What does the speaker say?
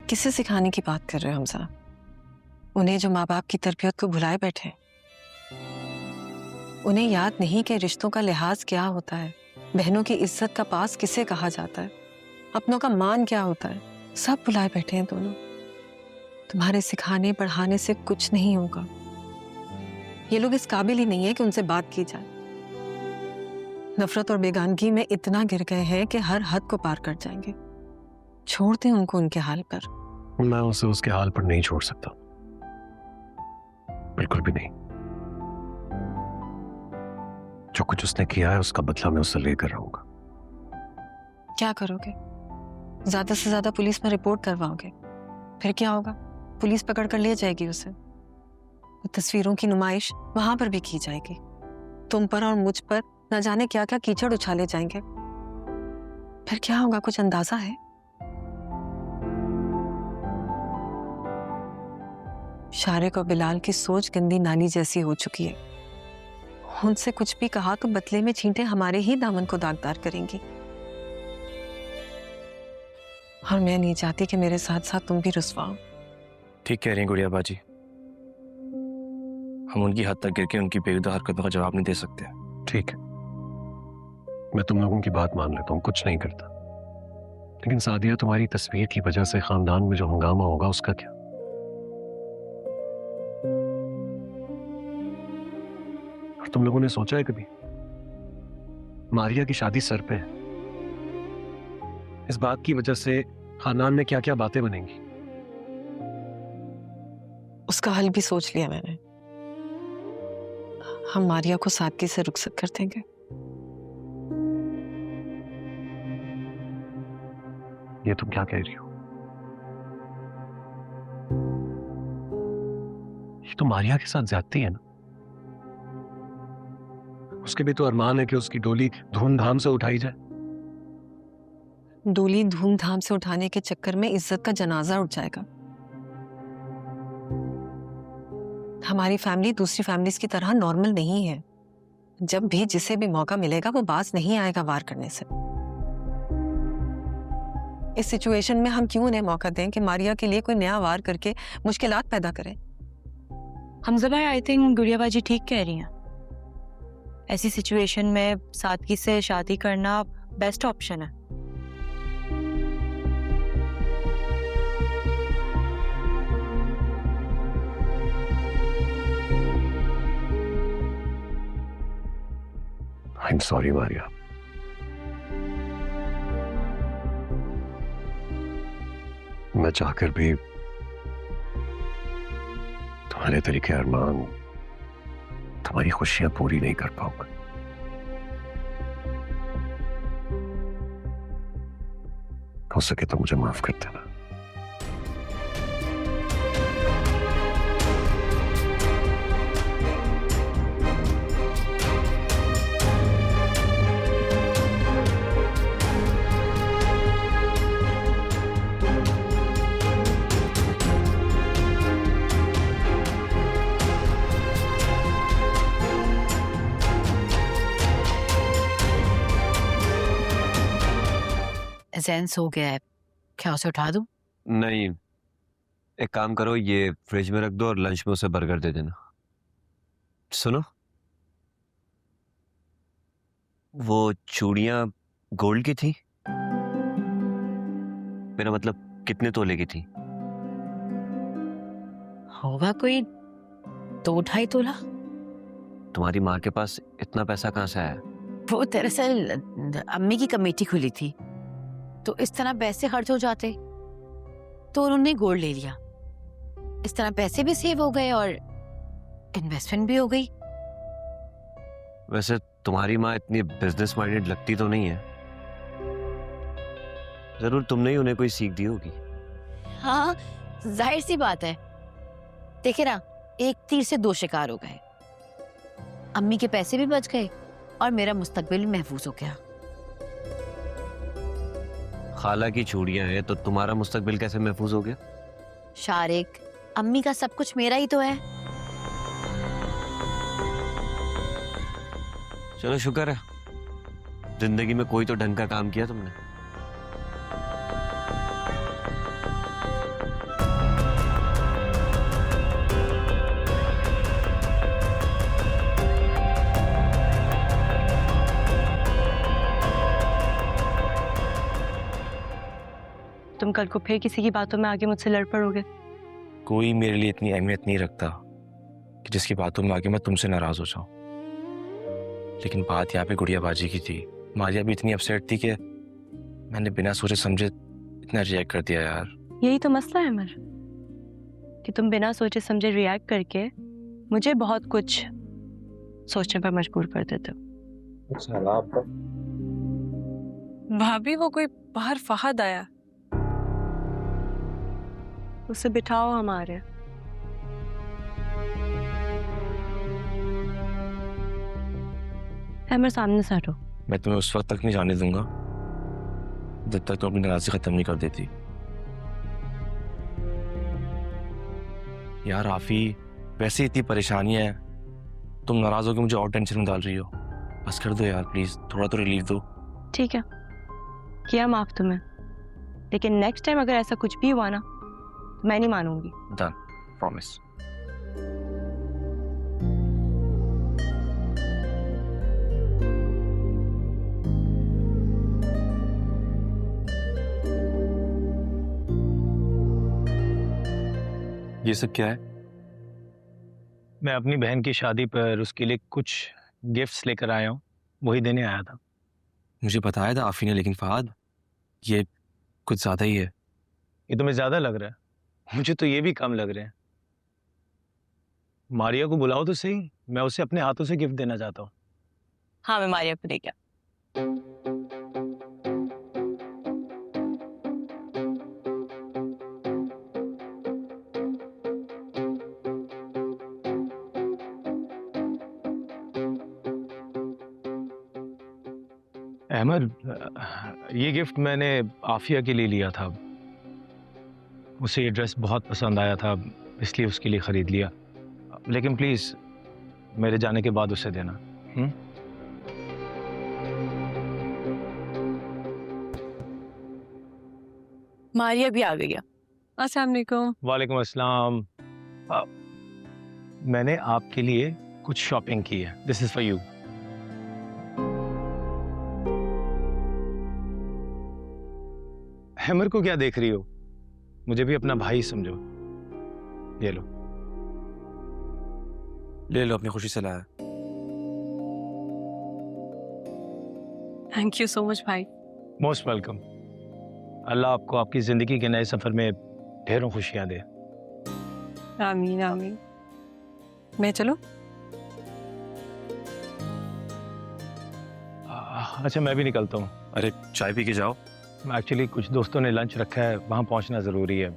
किसे सिखाने की बात कर रहे हो हमजा? उन्हें जो माँ बाप की तरबियत को भुलाए बैठे, उन्हें याद नहीं कि रिश्तों का लिहाज क्या होता है, बहनों की इज्जत का पास किसे कहा जाता है, अपनों का मान क्या होता है, सब भुलाए बैठे हैं दोनों। तुम्हारे सिखाने पढ़ाने से कुछ नहीं होगा। ये लोग इस काबिल ही नहीं है कि उनसे बात की जाए। नफरत और बेगानगी में इतना गिर गए हैं कि हर हद को पार कर जाएंगे। छोड़ दें उनको उनके हाल पर। मैं उसे उसके हाल पर नहीं छोड़ सकता, बिल्कुल भी नहीं। जो कुछ उसने किया है उसका बदला मैं उससे लेकर रहूंगा। क्या करोगे? ज्यादा से ज्यादा पुलिस में रिपोर्ट करवाओगे, फिर क्या होगा? पुलिस पकड़ कर ले जाएगी उसे। वो तस्वीरों की नुमाइश वहां पर भी की जाएगी। तुम पर और मुझ पर न जाने क्या क्या कीचड़ उछाले जाएंगे। फिर क्या होगा, कुछ अंदाजा है? शारिक और बिलाल की सोच गंदी नाली जैसी हो चुकी है। उनसे कुछ भी कहा तो बदले में छींटे हमारे ही दामन को दागदार करेंगी। और मैं नहीं चाहती कि मेरे साथ साथ तुम भी रुसवाओ। ठीक कह रही हैं गुड़िया बाजी। हम उनकी हद तक गिर के उनकी बेहुदा हरकतों का जवाब नहीं दे सकते। ठीक है, मैं तुम लोगों की बात मान लेता हूँ, कुछ नहीं करता। लेकिन सादिया, तुम्हारी तस्वीर की वजह से खानदान में जो हंगामा होगा उसका क्या? और तुम लोगों ने सोचा है कभी, मारिया की शादी सर पे है, इस बात की वजह से खानदान में क्या क्या बातें बनेंगी? उसका हल भी सोच लिया मैंने। हम मारिया को सादगी से रुखसत कर देंगे। ये तुम क्या कह रही हो? ये तो मारिया के साथ ज्यादती है ना। उसके भी तो अरमान है कि उसकी डोली धूमधाम से उठाई जाए। डोली धूमधाम से उठाने के चक्कर में इज्जत का जनाजा उठ जाएगा। हमारी फैमिली दूसरी फैमिलीज की तरह नॉर्मल नहीं है। जब भी जिसे भी मौका मिलेगा वो बाज नहीं आएगा वार करने से। इस सिचुएशन में हम क्यों उन्हें मौका दें कि मारिया के लिए कोई नया वार करके मुश्किलात पैदा करें? हमजा भाई, आई थिंक गुड़िया बाजी ठीक कह रही हैं। ऐसी सिचुएशन में सादगी से शादी करना बेस्ट ऑप्शन है। I am sorry Maria. मैं चाहकर भी तुम्हारे तरीके अरमान, तुम्हारी खुशियां पूरी नहीं कर पाऊंगा। हो सके तो मुझे माफ कर देना। जैन सो गया है, क्या उसे उठा दूं? नहीं, एक काम करो, ये फ्रिज में रख दो और लंच में उसे बर्गर दे देना। सुनो, वो चूड़ियां गोल्ड की थी? मेरा मतलब कितने तोले की थी? होगा कोई 2-2.5 तोला। तुम्हारी माँ के पास इतना पैसा कहाँ से आया? वो दरअसल अम्मी की कमेटी खुली थी, तो इस तरह पैसे खर्च हो जाते तो उन्होंने गोल्ड ले लिया। इस तरह पैसे भी सेव हो गए और इन्वेस्टमेंट भी हो गई। वैसे तुम्हारी माँ इतनी बिजनेस माइंडेड लगती तो नहीं है। जरूर तुमने ही उन्हें कोई सीख दी होगी। हाँ, जाहिर सी बात है। देखे ना, एक तीर से 2 शिकार हो गए। अम्मी के पैसे भी बच गए और मेरा मुस्तकबिल भी महफूज हो गया। खाला की चूड़ियां हैं तो तुम्हारा मुस्तकबिल कैसे महफूज हो गया? शारिक, अम्मी का सब कुछ मेरा ही तो है। चलो शुक्र है, जिंदगी में कोई तो ढंग का काम किया तुमने। तुम कल को फिर किसी की बातों में आगे मुझसे लड़ पड़ोगे। कोई मेरे लिए इतनी अहमियत नहीं रखता कि जिसकी बातों में आगे मैं तुमसे नाराज हो जाऊं। लेकिन बात यहाँ पे गुड़िया बाजी की थी। मारिया भी इतनी अपसेट थी कि मैंने बिना सोचे समझे इतना रिएक्ट कर दिया यार। यही तो मसला है अमर, कि तुम बिना सोचे समझे रिएक्ट करके मुझे बहुत कुछ सोचने पर मजबूर कर देते हो। भाभी वो कोई बाहर फहद आया। उसे बिठाओ हमारे। अमर सामने से हटो। मैं तुम्हें उस वक्त तक नहीं जाने दूंगा जब तक तुम अपनी नाराजगी खत्म नहीं कर देती। यार आफी, वैसे इतनी परेशानियां हैं, तुम नाराज होकर मुझे और टेंशन में डाल रही हो। बस कर दो यार प्लीज, थोड़ा तो रिलीफ दो। ठीक है, किया माफ तुम्हें, लेकिन नेक्स्ट टाइम अगर ऐसा कुछ भी हुआ ना तो मैं नहीं मानूंगी। Done, promise. ये सब क्या है? मैं अपनी बहन की शादी पर उसके लिए कुछ गिफ्ट्स लेकर आया हूँ, वही देने आया था। मुझे बताया था आफी ने, लेकिन फहद ये कुछ ज्यादा ही है। ये तुम्हें ज्यादा लग रहा है? मुझे तो ये भी कम लग रहे हैं। मारिया को बुलाओ तो सही, मैं उसे अपने हाथों से गिफ्ट देना चाहता हूँ। हाँ, मैं मारिया को लेके अहमद, ये गिफ्ट मैंने आफिया के लिए लिया था। उसे ये ड्रेस बहुत पसंद आया था, इसलिए उसके लिए ख़रीद लिया। लेकिन प्लीज़ मेरे जाने के बाद उसे देना। मारिया भी आ गई है। अस्सलाम वालेकुम। वालेकुम अस्सलाम। मैंने आपके लिए कुछ शॉपिंग की है। This is for you. Hammer को क्या देख रही हो? मुझे भी अपना भाई समझो। ये लो। ले लो, अपनी खुशी से लाया। थैंक यू सो मच भाई। Most welcome. अल्लाह आपको आपकी जिंदगी के नए सफर में ढेरों खुशियां दे। आमीन आमीन। मैं चलो। अच्छा, मैं भी निकलता हूँ। अरे चाय पी के जाओ। एक्चुअली कुछ दोस्तों ने लंच रखा है, वहाँ पहुँचना ज़रूरी है।